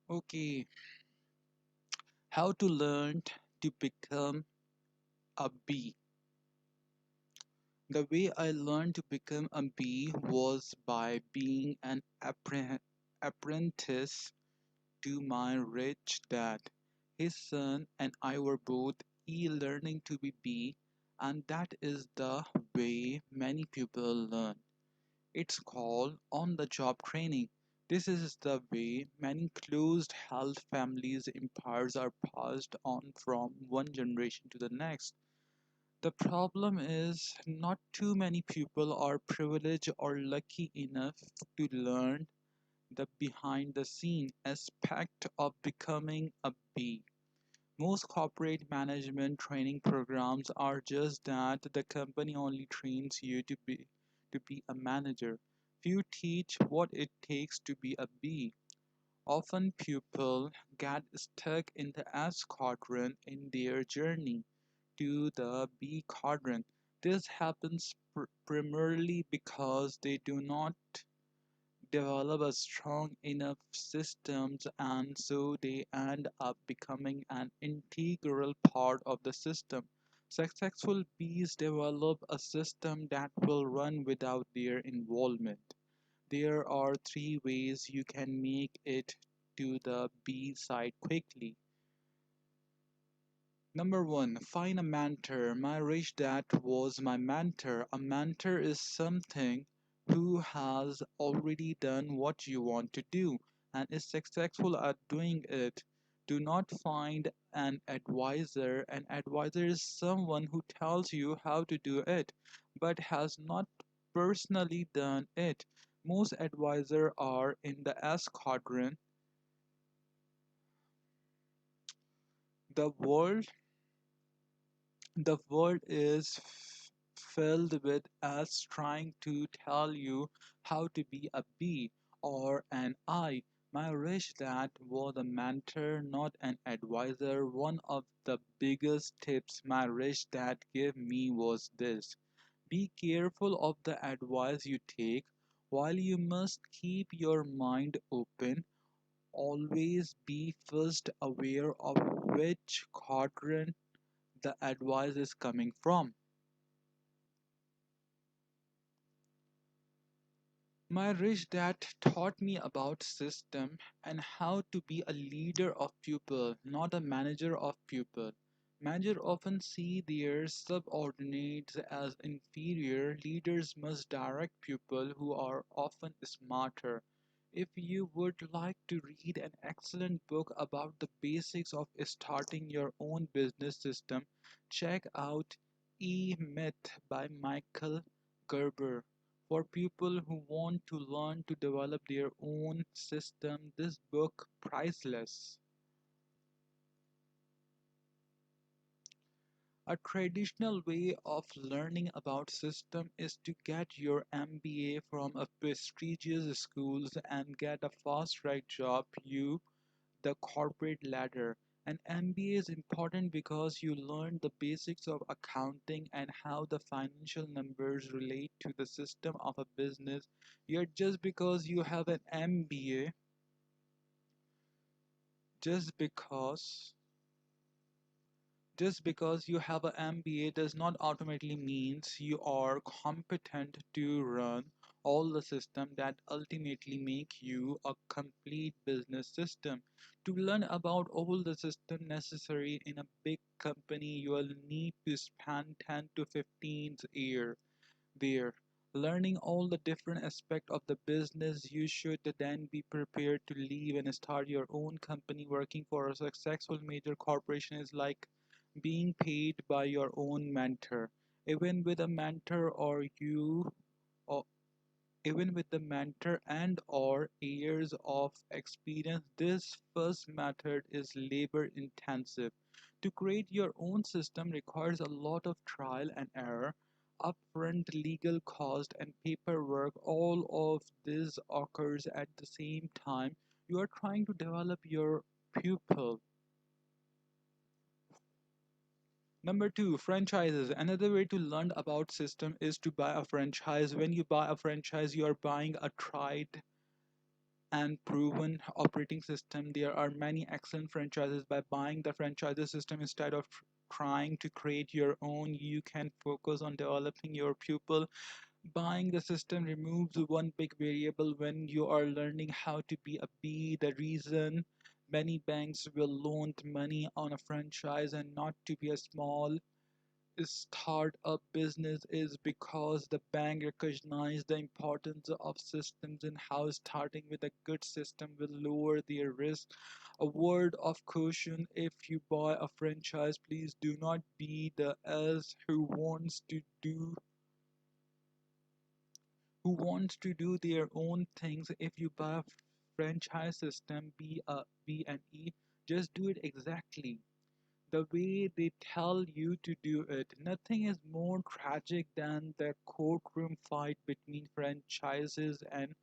Okay, how to learn to become a bee. The way I learned to become a bee was by being an apprentice to my rich dad. His son and I were both learning to be bee, and that is the way many people learn. It's called on the job training. This is the way many closed health families' empires are passed on from one generation to the next. The problem is not too many people are privileged or lucky enough to learn the behind the scene aspect of becoming a bee. Most corporate management training programs are just that the company only trains you to be a manager. Few teach what it takes to be a bee. Often people get stuck in the S quadrant in their journey to the B quadrant. This happens primarily because they do not develop a strong enough systems, and so they end up becoming an integral part of the system. Successful bees develop a system that will run without their involvement. There are three ways you can make it to the bee side quickly. Number one, find a mentor. My rich dad was my mentor. A mentor is something who has already done what you want to do and is successful at doing it. Do not find an advisor. An advisor is someone who tells you how to do it but has not personally done it. Most advisors are in the S quadrant. The world The world is filled with us trying to tell you how to be a bee or an I. My rich dad was a mentor, not an advisor. One of the biggest tips my rich dad gave me was this: be careful of the advice you take. While you must keep your mind open, always be first aware of which quadrant the advice is coming from. My rich dad taught me about system and how to be a leader of people, not a manager of people. Managers often see their subordinates as inferior. Leaders must direct people who are often smarter. If you would like to read an excellent book about the basics of starting your own business system, check out E-Myth by Michael Gerber. For people who want to learn to develop their own system, this book priceless. A traditional way of learning about system is to get your MBA from a prestigious schools and get a fast track job you the corporate ladder. An MBA is important because you learn the basics of accounting and how the financial numbers relate to the system of a business. Yet just because you have an MBA, just because just because you have an MBA does not automatically means you are competent to run all the system that ultimately make you a complete business system. To learn about all the system necessary in a big company, you will need to spend 10 to 15 years there. Learning all the different aspects of the business, you should then be prepared to leave and start your own company. Working for a successful major corporation is like being paid by your own mentor. Even with a mentor or you or even with the mentor and or years of experience, this first method is labor intensive. To create your own system requires a lot of trial and error, upfront legal cost and paperwork. All of this occurs at the same time you are trying to develop your pupil. Number two, franchises. Another way to learn about system is to buy a franchise. When you buy a franchise, you are buying a tried and proven operating system. There are many excellent franchises. By buying the franchise system instead of trying to create your own, you can focus on developing your pupil. Buying the system removes one big variable when you are learning how to be a bee. The reason many banks will loan money on a franchise and not to be a small startup business is because the bank recognized the importance of systems and how starting with a good system will lower their risk. A word of caution: if you buy a franchise, please do not be the as who wants to do their own things. If you buy a franchise system, be a B and E, just do it exactly the way they tell you to do it. Nothing is more tragic than the courtroom fight between franchises and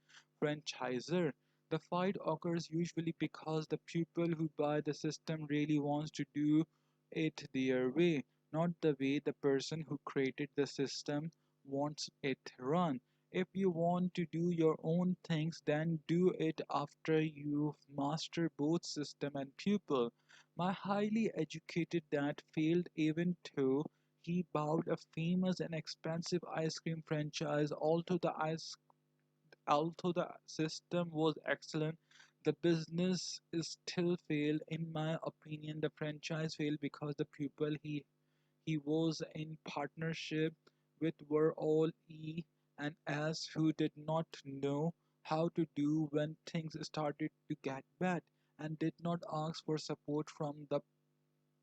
franchisor. The fight occurs usually because the people who buy the system really wants to do it their way, not the way the person who created the system wants it run. If you want to do your own things, then do it after you've mastered both system and pupil. My highly educated dad failed even though he bought a famous and expensive ice cream franchise. Although the system was excellent, the business is still failed. In my opinion, the franchise failed because the people he was in partnership with were all E and S who did not know how to do when things started to get bad and did not ask for support from the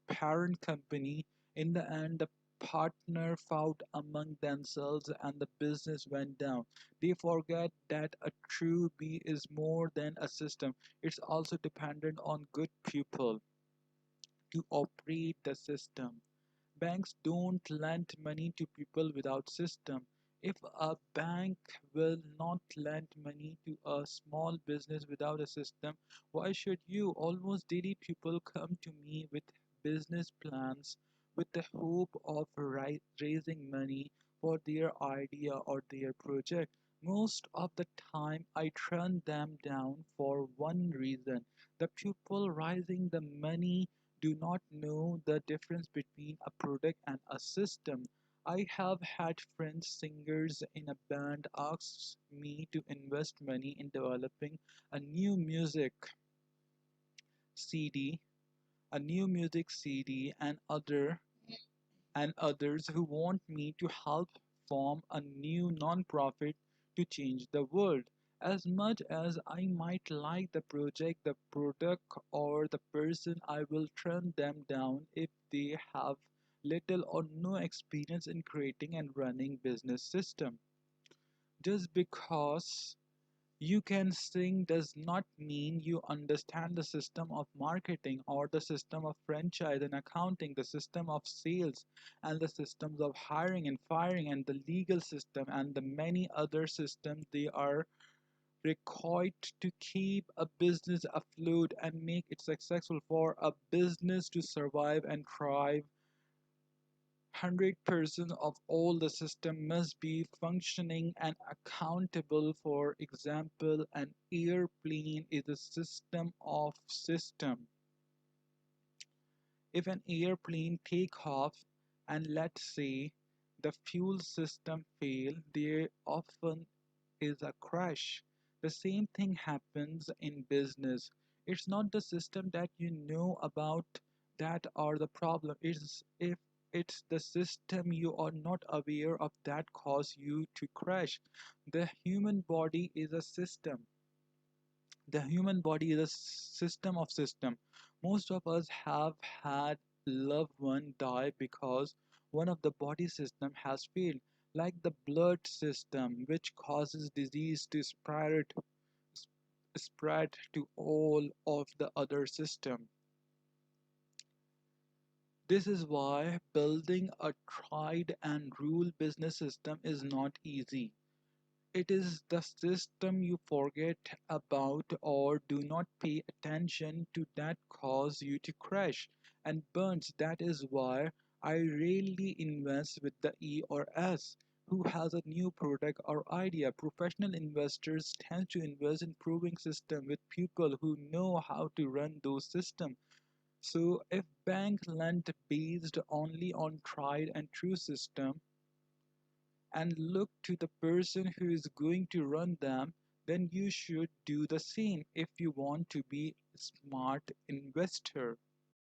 parent company. In the end, the partner fought among themselves and the business went down. They forget that a true B is more than a system. It's also dependent on good people to operate the system. Banks don't lend money to people without system. If a bank will not lend money to a small business without a system, why should you? Almost daily people come to me with business plans with the hope of raising money for their idea or their project. Most of the time, I turn them down for one reason: the people raising the money do not know the difference between a product and a system. I have had friends, singers in a band, ask me to invest money in developing a new music CD, a new music CD, and others who want me to help form a new non-profit to change the world. As much as I might like the project, the product, or the person, I will turn them down if they have little or no experience in creating and running business system. Just because you can sing does not mean you understand the system of marketing or the system of franchise and accounting, the system of sales and the systems of hiring and firing and the legal system and the many other systems. They are required to keep a business afloat and make it successful. For a business to survive and thrive, 100% of all the system must be functioning and accountable. For example, an airplane is a system of system. If an airplane take off and let's say the fuel system fail, there often is a crash. The same thing happens in business. It's not the system that you know about that are the problem. It's if it's the system you are not aware of that cause you to crash. The human body is a system. The human body is a system of system. Most of us have had loved one die because one of the body system has failed, like the blood system, which causes disease to spread to all of the other system. This is why building a tried and rule business system is not easy. It is the system you forget about or do not pay attention to that cause you to crash and burns. That is why I rarely invest with the E or S. who has a new product or idea. Professional investors tend to invest in proving system with people who know how to run those systems. So if bank lend based only on tried and true system and look to the person who is going to run them, then you should do the same if you want to be a smart investor.